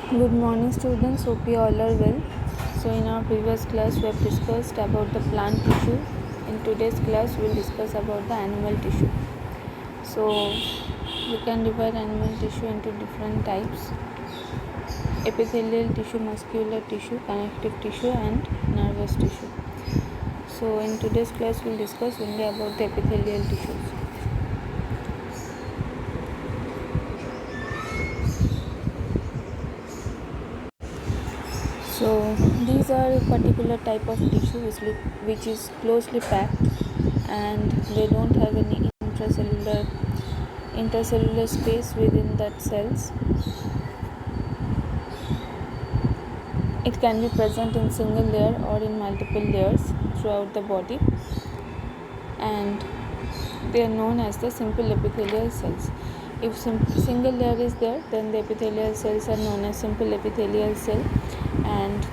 Good morning students, hope you all are well. So in our previous class we have discussed about the plant tissue. In today's class we will discuss about the animal tissue. So we can divide animal tissue into different types: epithelial tissue, muscular tissue, connective tissue and nervous tissue. So in today's class we will discuss only about the epithelial tissues. So these are a particular type of tissue which is closely packed and they don't have any intercellular space within that cells. It can be present in single layer or in multiple layers throughout the body, and they are known as the simple epithelial cells. If single layer is there, then the epithelial cells are known as simple epithelial cell, and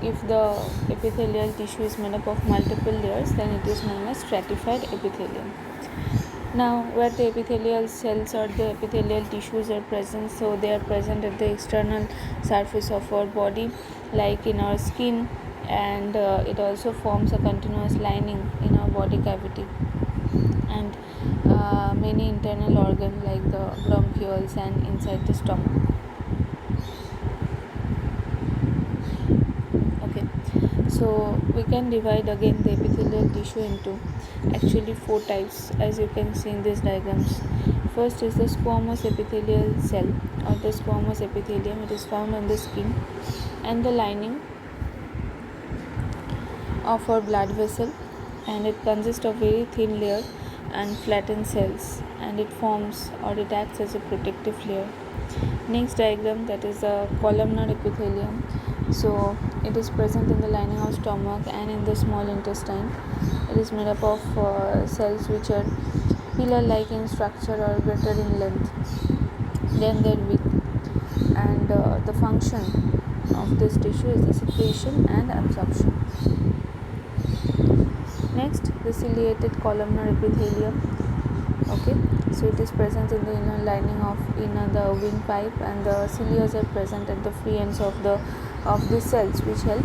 if the epithelial tissue is made up of multiple layers, then it is known as stratified epithelium. Now, where the epithelial cells or the epithelial tissues are present, so they are present at the external surface of our body, like in our skin, and it also forms a continuous lining in our body cavity, and many internal organs like the bronchioles and inside the stomach. So we can divide again the epithelial tissue into actually 4 types, as you can see in these diagrams. First is the squamous epithelial cell or the squamous epithelium. It is found on the skin and the lining of our blood vessel, and it consists of very thin layer and flattened cells, and it forms or it acts as a protective layer. Next diagram, that is the columnar epithelium. So it is present in the lining of stomach and in the small intestine. It is made up of cells which are pillar-like in structure or greater in length than their width, and the function of this tissue is the secretion and absorption. Next, the ciliated columnar epithelium. Okay, so it is present in the inner lining of the windpipe, and the cilia are present at the free ends of the cells, which help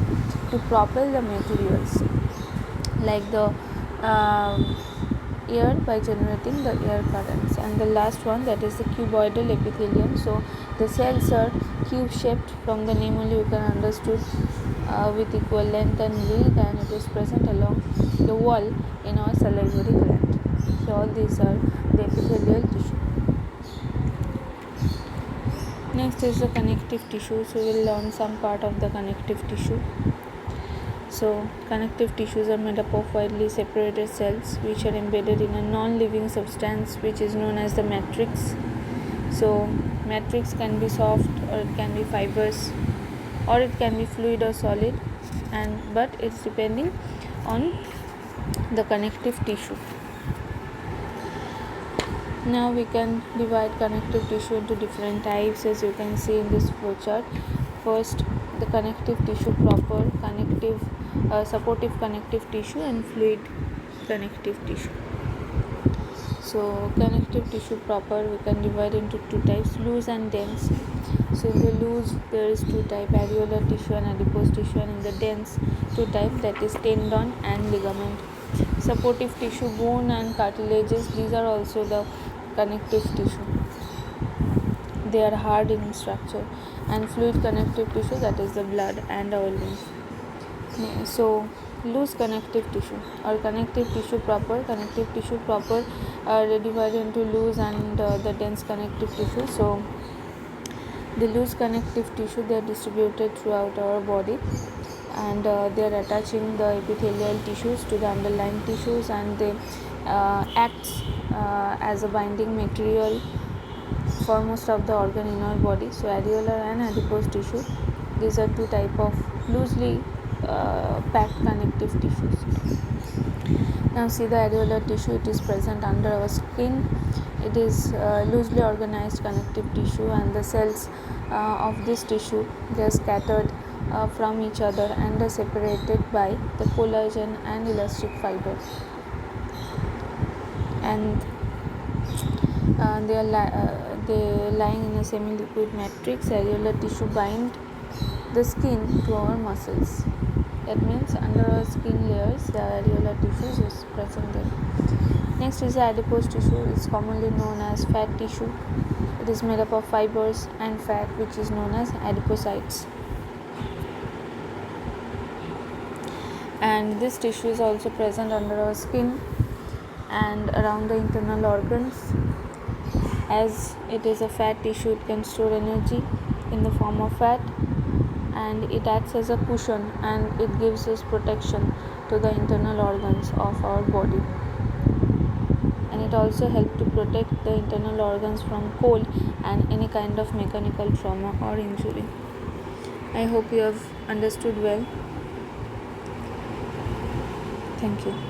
to propel the materials like the air by generating the air currents. And the last one, that is the cuboidal epithelium. So the cells are cube shaped. From the name only you can understood, with equal length and width, and it is present along the wall in our salivary gland. So all these are the epithelial tissue. Next is the connective tissue. So we will learn some part of the connective tissue. So connective tissues are made up of widely separated cells which are embedded in a non-living substance which is known as the matrix. So matrix can be soft or it can be fibrous or it can be fluid or solid, but it's depending on the connective tissue. Now we can divide connective tissue into different types, as you can see in this flow chart. First, the connective tissue proper, supportive connective tissue, and fluid connective tissue. So connective tissue proper we can divide into 2 types, loose and dense. So in the loose there is 2 types, areolar tissue and adipose tissue, and in the dense 2 types, that is tendon and ligament. Supportive tissue, bone and cartilages, these are also the connective tissue. They are hard in structure. And fluid connective tissue, that is the blood and our lymph. So loose connective tissue or connective tissue proper are divided into loose and the dense connective tissue. So the loose connective tissue, they are distributed throughout our body, and they are attaching the epithelial tissues to the underlying tissues, and they act as a binding material for most of the organ in our body. So areolar and adipose tissue, these are 2 types of loosely packed connective tissues. Now see the areolar tissue, it is present under our skin. It is loosely organized connective tissue, and the cells of this tissue, they are scattered from each other and are separated by the collagen and elastic fiber, and lying in a semi-liquid matrix. Areolar tissue bind the skin to our muscles. That means under our skin layers, the areolar tissue is present there. Next is the adipose tissue. It's commonly known as fat tissue. It is made up of fibers and fat, which is known as adipocytes. And this tissue is also present under our skin and around the internal organs. As it is a fat tissue, it can store energy in the form of fat, and it acts as a cushion, and it gives us protection to the internal organs of our body. And it also helps to protect the internal organs from cold and any kind of mechanical trauma or injury. I hope you have understood well. Thank you.